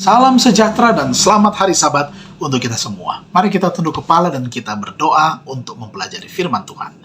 Salam sejahtera dan selamat hari Sabat untuk kita semua. Mari kita tunduk kepala dan kita berdoa untuk mempelajari firman Tuhan.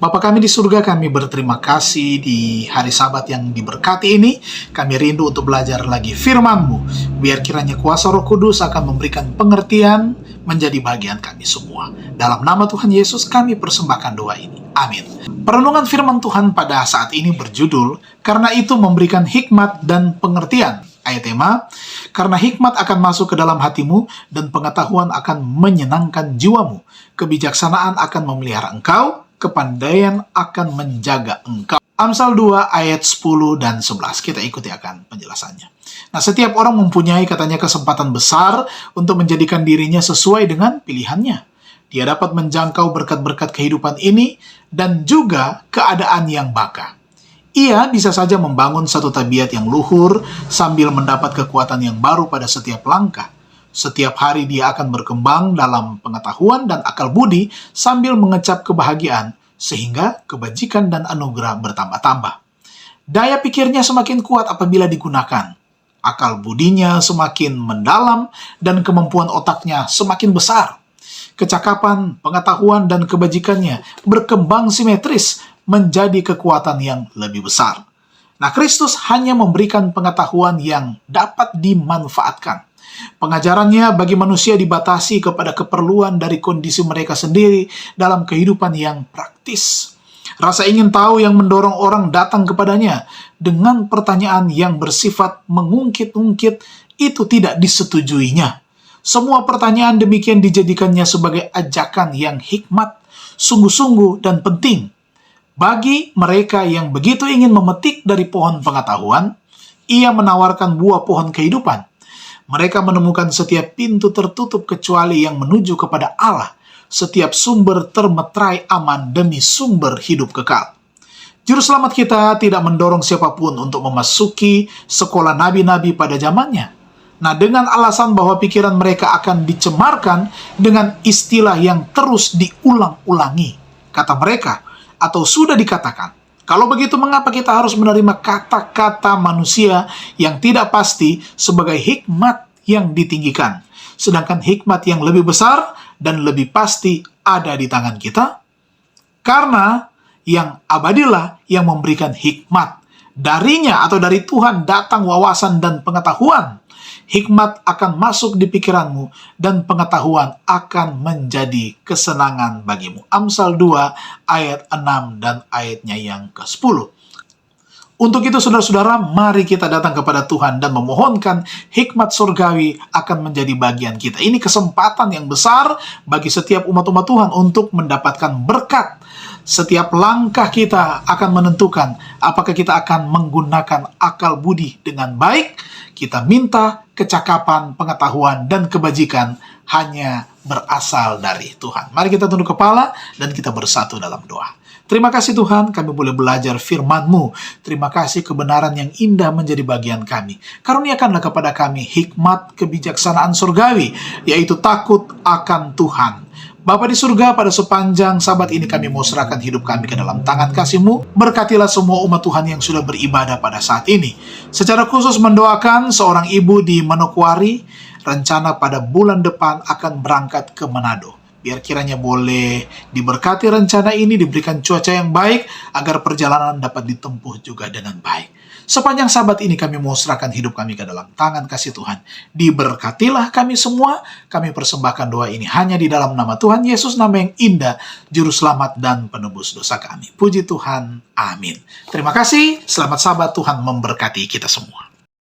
Bapa kami di surga, kami berterima kasih di hari Sabat yang diberkati ini. Kami rindu untuk belajar lagi firman-Mu. Biar kiranya kuasa Roh Kudus akan memberikan pengertian menjadi bagian kami semua. Dalam nama Tuhan Yesus kami persembahkan doa ini. Amin. Perenungan firman Tuhan pada saat ini berjudul, "Karena itu memberikan hikmat dan pengertian." Ayat tema, "Karena hikmat akan masuk ke dalam hatimu dan pengetahuan akan menyenangkan jiwamu. Kebijaksanaan akan memelihara engkau, kepandaian akan menjaga engkau." Amsal 2 ayat 10 dan 11. Kita ikuti akan penjelasannya. Nah, setiap orang mempunyai katanya kesempatan besar untuk menjadikan dirinya sesuai dengan pilihannya. Dia dapat menjangkau berkat-berkat kehidupan ini dan juga keadaan yang baka. Ia bisa saja membangun satu tabiat yang luhur sambil mendapat kekuatan yang baru pada setiap langkah. Setiap hari dia akan berkembang dalam pengetahuan dan akal budi sambil mengecap kebahagiaan, sehingga kebajikan dan anugerah bertambah-tambah. Daya pikirnya semakin kuat apabila digunakan. Akal budinya semakin mendalam dan kemampuan otaknya semakin besar. Kecakapan, pengetahuan, dan kebajikannya berkembang simetris menjadi kekuatan yang lebih besar. Nah, Kristus hanya memberikan pengetahuan yang dapat dimanfaatkan. Pengajarannya bagi manusia dibatasi kepada keperluan dari kondisi mereka sendiri dalam kehidupan yang praktis. Rasa ingin tahu yang mendorong orang datang kepadanya dengan pertanyaan yang bersifat mengungkit-ungkit itu tidak disetujuinya. Semua pertanyaan demikian dijadikannya sebagai ajakan yang hikmat, sungguh-sungguh, dan penting. Bagi mereka yang begitu ingin memetik dari pohon pengetahuan, ia menawarkan buah pohon kehidupan. Mereka menemukan setiap pintu tertutup kecuali yang menuju kepada Allah. Setiap sumber termeterai aman demi sumber hidup kekal. Juru selamat kita tidak mendorong siapapun untuk memasuki sekolah nabi-nabi pada zamannya. Nah, dengan alasan bahwa pikiran mereka akan dicemarkan dengan istilah yang terus diulang-ulangi. Kata mereka, atau sudah dikatakan, kalau begitu mengapa kita harus menerima kata-kata manusia yang tidak pasti sebagai hikmat yang ditinggikan, sedangkan hikmat yang lebih besar dan lebih pasti ada di tangan kita? Karena yang abadilah yang memberikan hikmat. Darinya atau dari Tuhan datang wawasan dan pengetahuan. Hikmat akan masuk di pikiranmu dan pengetahuan akan menjadi kesenangan bagimu. Amsal 2 ayat 6 dan ayatnya yang ke-10. Untuk itu saudara-saudara, mari kita datang kepada Tuhan dan memohonkan hikmat surgawi akan menjadi bagian kita. Ini kesempatan yang besar bagi setiap umat-umat Tuhan untuk mendapatkan berkat. Setiap langkah kita akan menentukan apakah kita akan menggunakan akal budi dengan baik. Kita minta kecakapan, pengetahuan, dan kebajikan hanya berasal dari Tuhan. Mari kita tunduk kepala dan kita bersatu dalam doa. Terima kasih Tuhan, kami boleh belajar firman-Mu. Terima kasih kebenaran yang indah menjadi bagian kami. Karuniakanlah kepada kami hikmat kebijaksanaan surgawi, yaitu takut akan Tuhan. Bapa di surga, pada sepanjang Sabat ini kami mau serahkan hidup kami ke dalam tangan kasih-Mu. Berkatilah semua umat Tuhan yang sudah beribadah pada saat ini. Secara khusus mendoakan seorang ibu di Manokwari, rencana pada bulan depan akan berangkat ke Manado. Biar kiranya boleh diberkati rencana ini, diberikan cuaca yang baik, agar perjalanan dapat ditempuh juga dengan baik. Sepanjang Sabat ini kami mau serahkan hidup kami ke dalam tangan kasih Tuhan. Diberkatilah kami semua, kami persembahkan doa ini hanya di dalam nama Tuhan Yesus, nama yang indah, Juru Selamat dan Penebus dosa kami. Puji Tuhan, amin. Terima kasih, selamat Sabat, Tuhan memberkati kita semua.